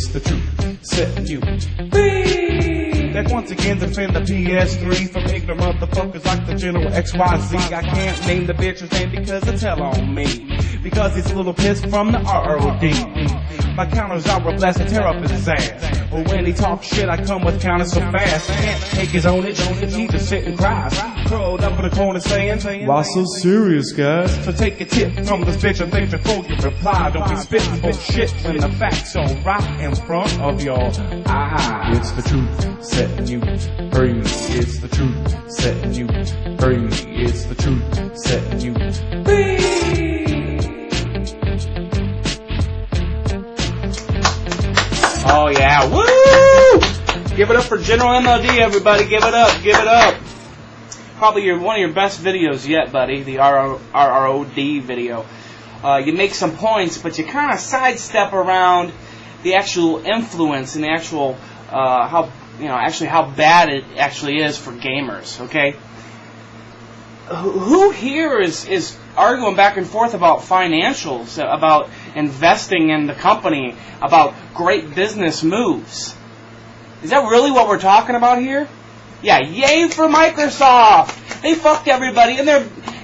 it's the truth, setting you free. Back once again to defend the PS3 from ignorant motherfuckers like the General XYZ. I can't name the bitch's name because they tell on me. Because he's a little pissed from the RROD. My counters I will blast and tear up his ass. But when he talks shit, I come with counters so fast. I can't take his own itch, he just sit and cries. Curled up in the corner saying, why so serious, guys? So take a tip from this bitch and think before you reply. Don't be spitting bullshit when the facts are right in front of your eyes. It's the truth, setting you free. It's the truth, setting you free. It's the truth, setting you free. Oh yeah, woo! Give it up for General MOD, everybody. Give it up, give it up. Probably one of your best videos yet, buddy. The RROD video. You make some points, but you kind of sidestep around the actual influence and the actual how bad it actually is for gamers. Okay. Who here is arguing back and forth about financials, about investing in the company, about great business moves? Is that really what we're talking about here? Yeah, yay for Microsoft! They fucked everybody, and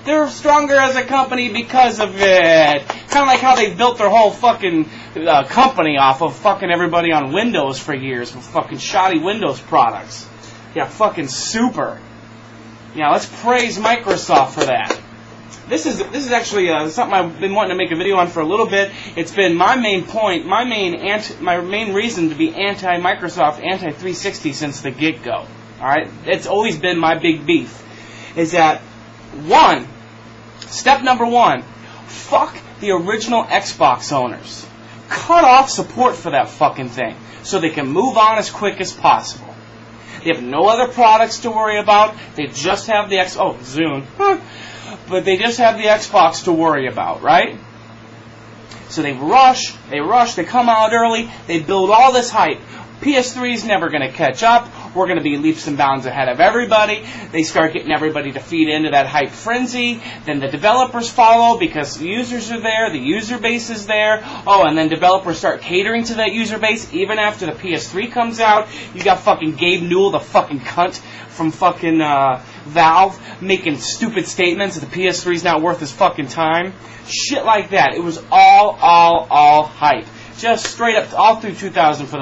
they're stronger as a company because of it. Kind of like how they built their whole fucking company off of fucking everybody on Windows for years with fucking shoddy Windows products. Yeah, fucking super. Yeah, let's praise Microsoft for that. This is actually something I've been wanting to make a video on for a little bit. It's been my main point, my main reason to be anti-Microsoft, anti-360 since the get-go. All right, it's always been my big beef. Is that step number one, fuck the original Xbox owners. Cut off support for that fucking thing so they can move on as quick as possible. They have no other products to worry about. They just have the Zune. But they just have the Xbox to worry about, right? So they rush, they come out early, they build all this hype. PS3's never going to catch up. We're going to be leaps and bounds ahead of everybody. They start getting everybody to feed into that hype frenzy. Then the developers follow because the users are there, the user base is there. Oh, and then developers start catering to that user base even after the PS3 comes out. You got fucking Gabe Newell, the fucking cunt from fucking Valve, making stupid statements that the PS3's not worth his fucking time. Shit like that. It was all hype. Just straight up, all through 2007 for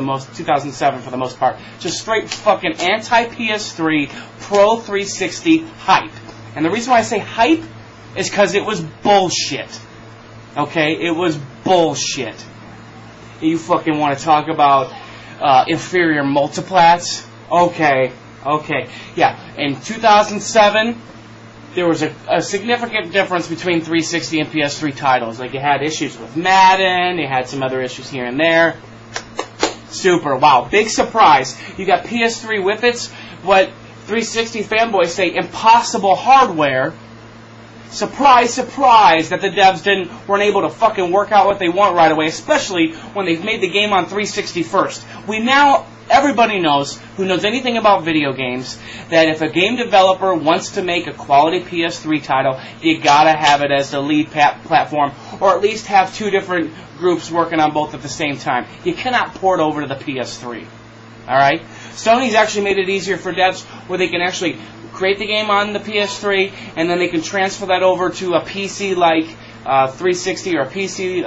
the most part. Just straight fucking anti-PS3, pro-360 hype. And the reason why I say hype is because it was bullshit. Okay? It was bullshit. You fucking want to talk about inferior multiplats? Okay. Yeah, in 2007... there was a significant difference between 360 and PS3 titles. Like, you had issues with Madden, you had some other issues here and there. Super, wow, big surprise. You got PS3 with its, what 360 fanboys say, impossible hardware. Surprise, surprise, that the devs weren't able to fucking work out what they want right away, especially when they've made the game on 360 first. Everybody knows, who knows anything about video games, that if a game developer wants to make a quality PS3 title, you gotta have it as the lead platform, or at least have two different groups working on both at the same time. You cannot port over to the PS3. Alright? Sony's actually made it easier for devs where they can actually create the game on the PS3, and then they can transfer that over to a PC-like 360 or a PC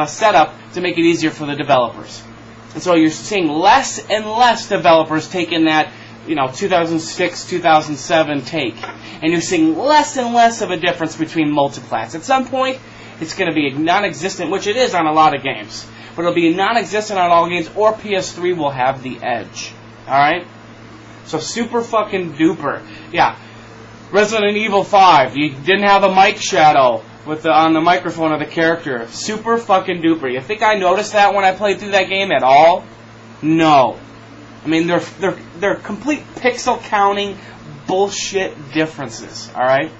setup to make it easier for the developers. And so you're seeing less and less developers taking that, 2006, 2007 take. And you're seeing less and less of a difference between multiplats. At some point, it's going to be non-existent, which it is on a lot of games. But it'll be non-existent on all games, or PS3 will have the edge. Alright? So super fucking duper. Yeah. Resident Evil 5, you didn't have a mic shadow on the microphone of the character. Super fucking duper. You think I noticed that when I played through that game at all? No. I mean, they're complete pixel counting bullshit differences, alright?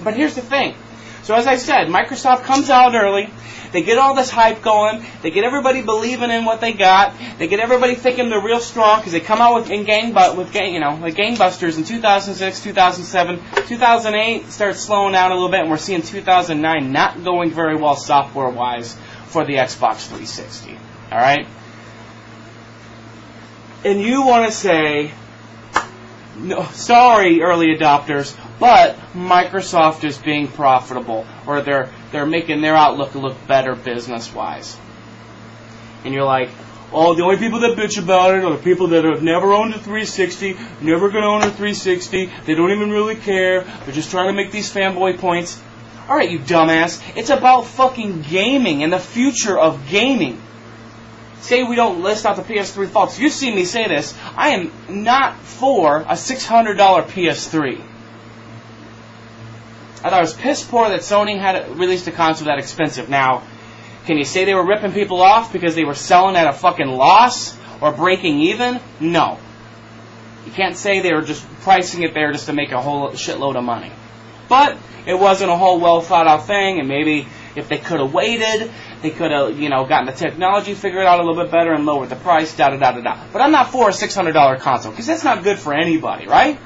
But here's the thing. So as I said, Microsoft comes out early. They get all this hype going. They get everybody believing in what they got. They get everybody thinking they're real strong because they come out with gangbusters in 2006, 2007, 2008 starts slowing down a little bit, and we're seeing 2009 not going very well software-wise for the Xbox 360. All right. And you want to say, no, sorry, early adopters, but Microsoft is being profitable, or they're making their outlook look better business-wise. And you're like, oh, the only people that bitch about it are the people that have never owned a 360, never going to own a 360, they don't even really care, they're just trying to make these fanboy points. Alright, you dumbass, it's about fucking gaming and the future of gaming. Say we don't list out the PS3 faults. You've seen me say this. I am not for a $600 PS3. I thought it was piss poor that Sony had released a console that expensive. Now, can you say they were ripping people off because they were selling at a fucking loss or breaking even? No. You can't say they were just pricing it there just to make a whole shitload of money. But it wasn't a whole well thought out thing, and maybe if they could have waited, they could have, gotten the technology figured out a little bit better and lowered the price, da-da-da-da-da. But I'm not for a $600 console, because that's not good for anybody, right?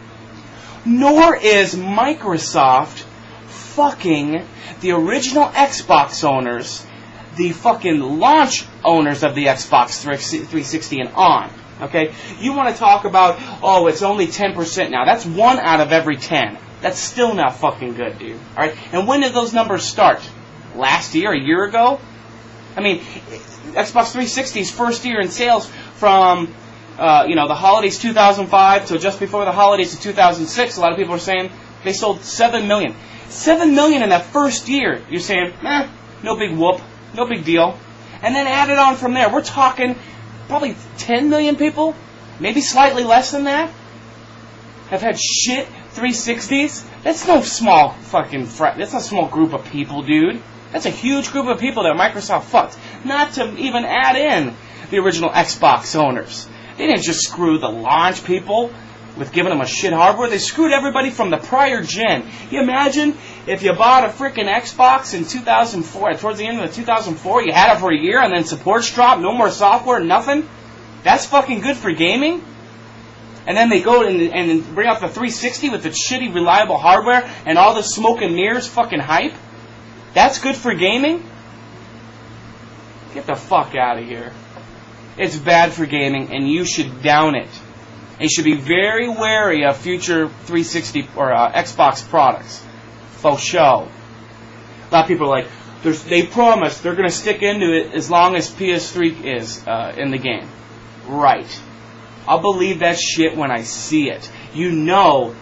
Nor is Microsoft fucking the original Xbox owners, the fucking launch owners of the Xbox 360 and on. Okay? You want to talk about, oh, it's only 10% now. That's 1 out of every 10. That's still not fucking good, dude. Alright? And when did those numbers start? Last year? A year ago? I mean, Xbox 360's first year in sales from, the holidays 2005 to just before the holidays of 2006, a lot of people are saying they sold 7 million. 7 million in that first year. You're saying, no big whoop, no big deal. And then add it on from there. We're talking probably 10 million people, maybe slightly less than that, have had shit 360s. That's no small fucking that's not a small group of people, dude. That's a huge group of people that Microsoft fucked. Not to even add in the original Xbox owners. They didn't just screw the launch people with giving them a shit hardware. They screwed everybody from the prior gen. You imagine if you bought a freaking Xbox in 2004, towards the end of the 2004, you had it for a year and then supports dropped, no more software, nothing? That's fucking good for gaming? And then they go and bring out the 360 with its shitty, reliable hardware and all the smoke and mirrors fucking hype? That's good for gaming? Get the fuck out of here. It's bad for gaming, and you should down it. And you should be very wary of future 360 or Xbox products. Faux show. A lot of people are like, they promise they're going to stick into it as long as PS3 is in the game. Right. I'll believe that shit when I see it. You know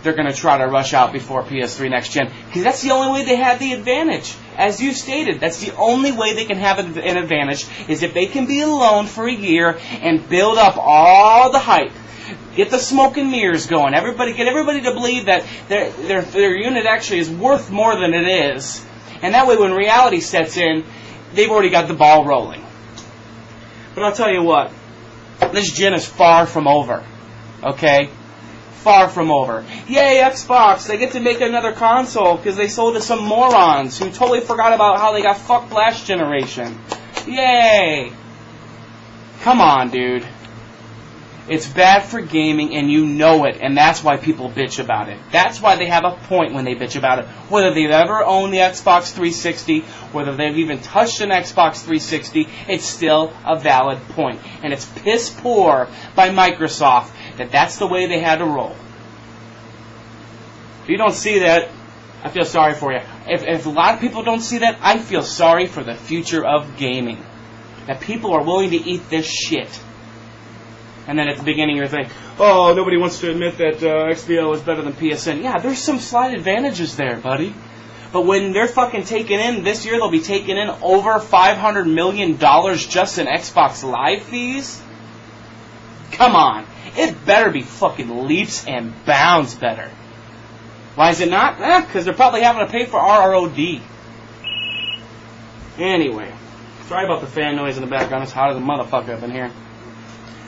they're going to try to rush out before PS3 next gen, because that's the only way they have the advantage. As you stated, that's the only way they can have an advantage, is if they can be alone for a year and build up all the hype. Get the smoke and mirrors going. Get everybody to believe that their unit actually is worth more than it is. And that way when reality sets in, they've already got the ball rolling. But I'll tell you what, this gen is far from over. Okay? Far from over. Yay, Xbox, they get to make another console because they sold to some morons who totally forgot about how they got fucked last generation. Yay! Come on, dude. It's bad for gaming, and you know it, and that's why people bitch about it. That's why they have a point when they bitch about it. Whether they've ever owned the Xbox 360, whether they've even touched an Xbox 360, it's still a valid point. And it's piss poor by Microsoft that that's the way they had to roll. If you don't see that, I feel sorry for you. If a lot of people don't see that, I feel sorry for the future of gaming. That people are willing to eat this shit. And then at the beginning you're thinking, oh, nobody wants to admit that XBO is better than PSN. Yeah, there's some slight advantages there, buddy. But when they're fucking taking in, this year they'll be taking in over $500 million just in Xbox Live fees? Come on. It better be fucking leaps and bounds better. Why is it not? Because they're probably having to pay for RROD. Anyway, sorry about the fan noise in the background. It's hot as a motherfucker up in here.